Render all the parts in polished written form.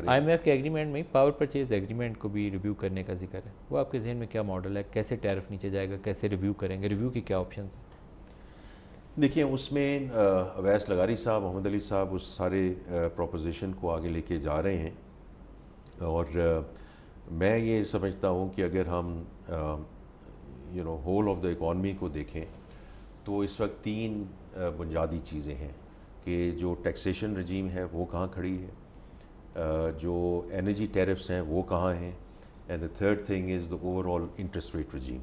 I am F کے agreement میں power purchase agreement کو بھی ریویو کرنے کا ذکر ہے. وہ آپ کے ذہن میں کیا ماڈل ہے؟ کیسے ٹیرف نیچے جائے گا؟ کیسے ریویو کریں گے؟ ریویو کی کیا آپشنز ہیں؟ دیکھیں اس میں اویس لغاری صاحب، محمد علی صاحب اس سارے پروپوزیشن کو آگے لے کے جا رہے ہیں، اور میں یہ سمجھتا ہوں کہ اگر ہم ہول آف دا اکانومی کو دیکھیں تو اس وقت تین بنیادی چیزیں ہیں کہ جو ٹیکسیشن رجیم ہے وہ کہاں کھڑی ہے، جو انرجی ٹیرفس ہیں وہ کہاں ہیں، and the third thing is the over all interest rate regime.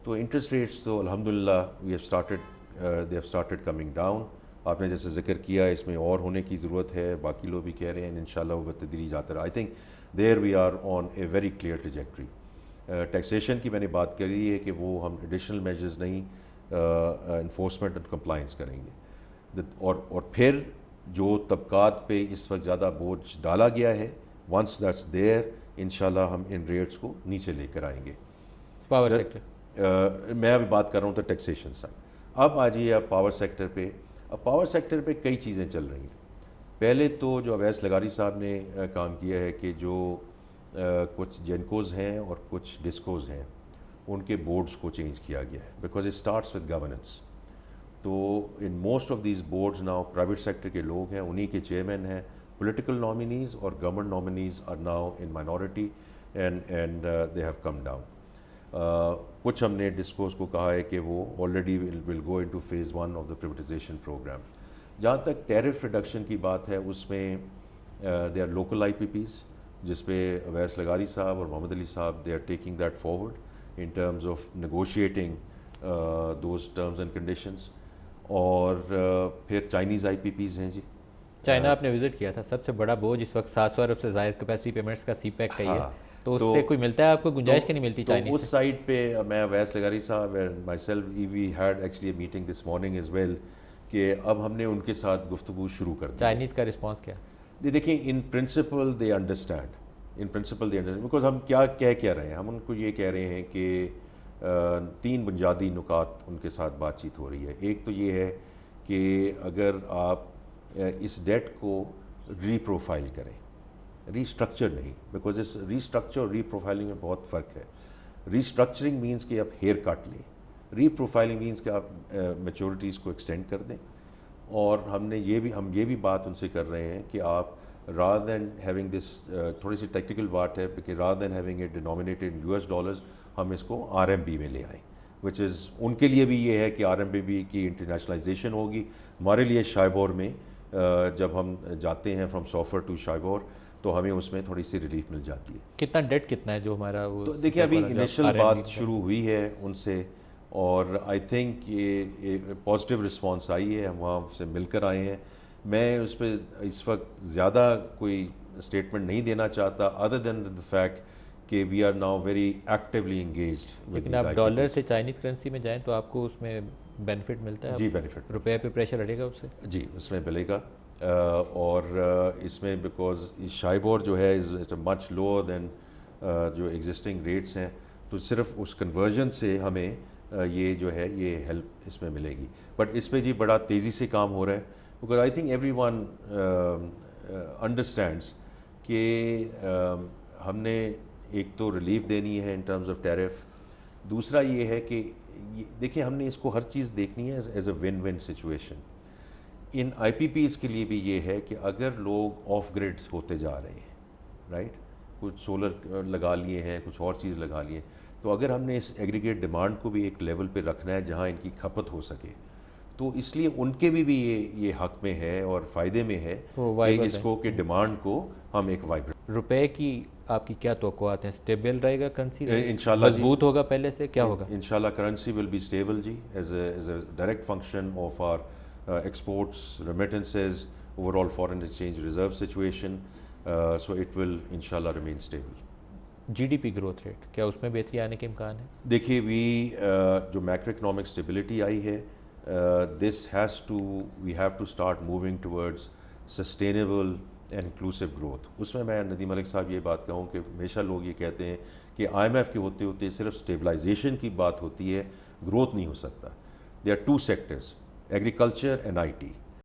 تو انٹرسٹ ریٹس تو الحمدللہ they have started coming down. آپ نے جیسے ذکر کیا اس میں اور ہونے کی ضرورت ہے، باقی لوگ بھی کہہ رہے ہیں انشاءاللہ وہ بتدریج جاتا رہا. I think there we are on a very clear trajectory. Taxation کی میں نے بات کری ہے کہ وہ ہم ایڈیشنل میجرز نہیں، انفورسمنٹ اینڈ کمپلائنس کریں گے. اور پھر جو طبقات پہ اس وقت زیادہ بوجھ ڈالا گیا ہے، ونس دیٹس دیئر انشاءاللہ ہم ان ریٹس کو نیچے لے کر آئیں گے. پاور سیکٹر میں ابھی بات کر رہا ہوں تو ٹیکسیشن سائڈ. اب آ جائیے اب پاور سیکٹر پہ. اب پاور سیکٹر پہ کئی چیزیں چل رہی ہیں. پہلے تو جو اویس لغاری صاحب نے کام کیا ہے کہ جو کچھ جینکوز ہیں اور کچھ ڈسکوز ہیں ان کے بورڈز کو چینج کیا گیا ہے، because it starts with governance. تو in most of these boards now private sector کے لوگ ہیں، انہی کے چیئرمین ہیں. پولیٹیکل نامینیز اور government nominees are now in minority and they have come down. کچھ ہم نے ڈسکوز کو کہا ہے کہ وہ already will go into phase 1 of the privatization program. جہاں تک ٹیرف ریڈکشن کی بات ہے اس میں they are local I P Ps جس پہ اویس لغاری صاحب اور محمد علی صاحب they are taking that forward in terms of negotiating those terms and conditions. اور پھر چائنیز آئی پی پیز ہیں جی. چائنا آپ نے وزٹ کیا تھا، سب سے بڑا بوجھ اس وقت 700 ارب سے زائد کیپیسٹی پیمنٹس کا سی پیک کا ہی ہے. تو اس سے کوئی ملتا ہے آپ کو گنجائش کی نہیں ملتی چائنیز اس سائڈ پہ میں اویس لغاری صاحب and myself we had actually a meeting this morning as well کہ اب ہم نے ان کے ساتھ گفتگو شروع کر دی. چائنیز کا رسپانس کیا؟ دیکھیں in principle they understand, because ہم کیا کہہ رہے ہیں، ہم ان کو یہ کہہ رہے ہیں کہ تین بنیادی نکات ان کے ساتھ بات چیت ہو رہی ہے. ایک تو یہ ہے کہ اگر آپ اس ڈیٹ کو ری پروفائل کریں، ری اسٹرکچر نہیں، بیکاز اس ری اسٹرکچر اور ری پروفائلنگ میں بہت فرق ہے. ری اسٹرکچرنگ مینس کہ آپ ہیئر کٹ لیں، ری پروفائلنگ مینس کہ آپ میچورٹیز کو ایکسٹینڈ کر دیں. اور ہم یہ بھی بات ان سے کر رہے ہیں کہ آپ rather than having this تھوڑی سی ٹیکنیکل بات ہے کہ rather than having it denominated in US dollars ہم اس کو RMB میں لے آئیں، which is ان کے لیے بھی یہ ہے کہ RMB کی انٹرنیشنلائزیشن ہوگی. ہمارے لیے شائبور میں جب ہم جاتے ہیں فرام سافر ٹو شائبور تو ہمیں اس میں تھوڑی سی ریلیف مل جاتی ہے. کتنا ڈیٹ کتنا ہے جو ہمارا وہ؟ تو دیکھیں ابھی انیشل بات شروع ہوئی ہے ان سے، اور آئی تھنک یہ پازیٹیو رسپانس آئی ہے، ہم وہاں سے مل کر آئے ہیں. میں اس پہ اس وقت زیادہ کوئی اسٹیٹمنٹ نہیں دینا چاہتا ادر دین دا فیکٹ کہ we are now very actively engaged. لیکن آپ ڈالر سے چائنیز کرنسی میں جائیں تو آپ کو اس میں بینیفٹ ملتا ہے؟ جی بینیفٹ، روپے پہ پریشر ہٹے گا اس سے؟ جی اس میں ملے گا. اور اس میں بیکاز شائبور جو ہے مچ لوور دین جو ایگزسٹنگ ریٹس ہیں، تو صرف اس کنورژن سے ہمیں یہ جو ہے یہ ہیلپ اس میں ملے گی. بٹ اس پہ جی بڑا تیزی سے کام ہو رہا ہے، because I think every one understands کہ ہم نے ایک تو ریلیف دینی ہے ان ٹرمز آف ٹیرف. دوسرا یہ ہے کہ دیکھیں ہم نے اس کو ہر چیز دیکھنی ہے as a win win situation. ان آئی پی پیز کے لیے بھی یہ ہے کہ اگر لوگ آف گریڈ ہوتے جا رہے ہیں، رائٹ، کچھ سولر لگا لیے ہیں، کچھ اور چیز لگا لیے، تو اگر ہم نے اس ایگریگیٹ ڈیمانڈ کو بھی ایک لیول پہ رکھنا ہے جہاں ان کی کھپت ہو سکے، تو اس لیے ان کے بھی یہ حق میں ہے اور فائدے میں ہے کہ اس کو کہ ڈیمانڈ کو ہم ایک وائبرنٹ. روپے کی آپ کی کیا توقعات ہیں؟ اسٹیبل رہے گا کرنسی؟ انشاءاللہ مضبوط ہوگا پہلے سے؟ کیا ہوگا؟ انشاءاللہ کرنسی ول بی اسٹیبل جی، as a direct function of our exports, remittances, over all foreign exchange reserve situation. So it will انشاءاللہ remain stable. G D P growth rate کیا اس میں بہتری آنے کے امکان ہے؟ دیکھیے جو میکرو اکنامک اسٹیبلٹی آئی ہے، we have to start moving towards sustainable and inclusive growth. اس میں ندیم ملک صاحب یہ بات کہوں کہ ہمیشہ لوگ یہ کہتے ہیں کہ آئی ایم ایف کے ہوتے ہوتے صرف اسٹیبلائزیشن کی بات ہوتی ہے، گروتھ نہیں ہو سکتا. There are two sectors, agriculture and I T.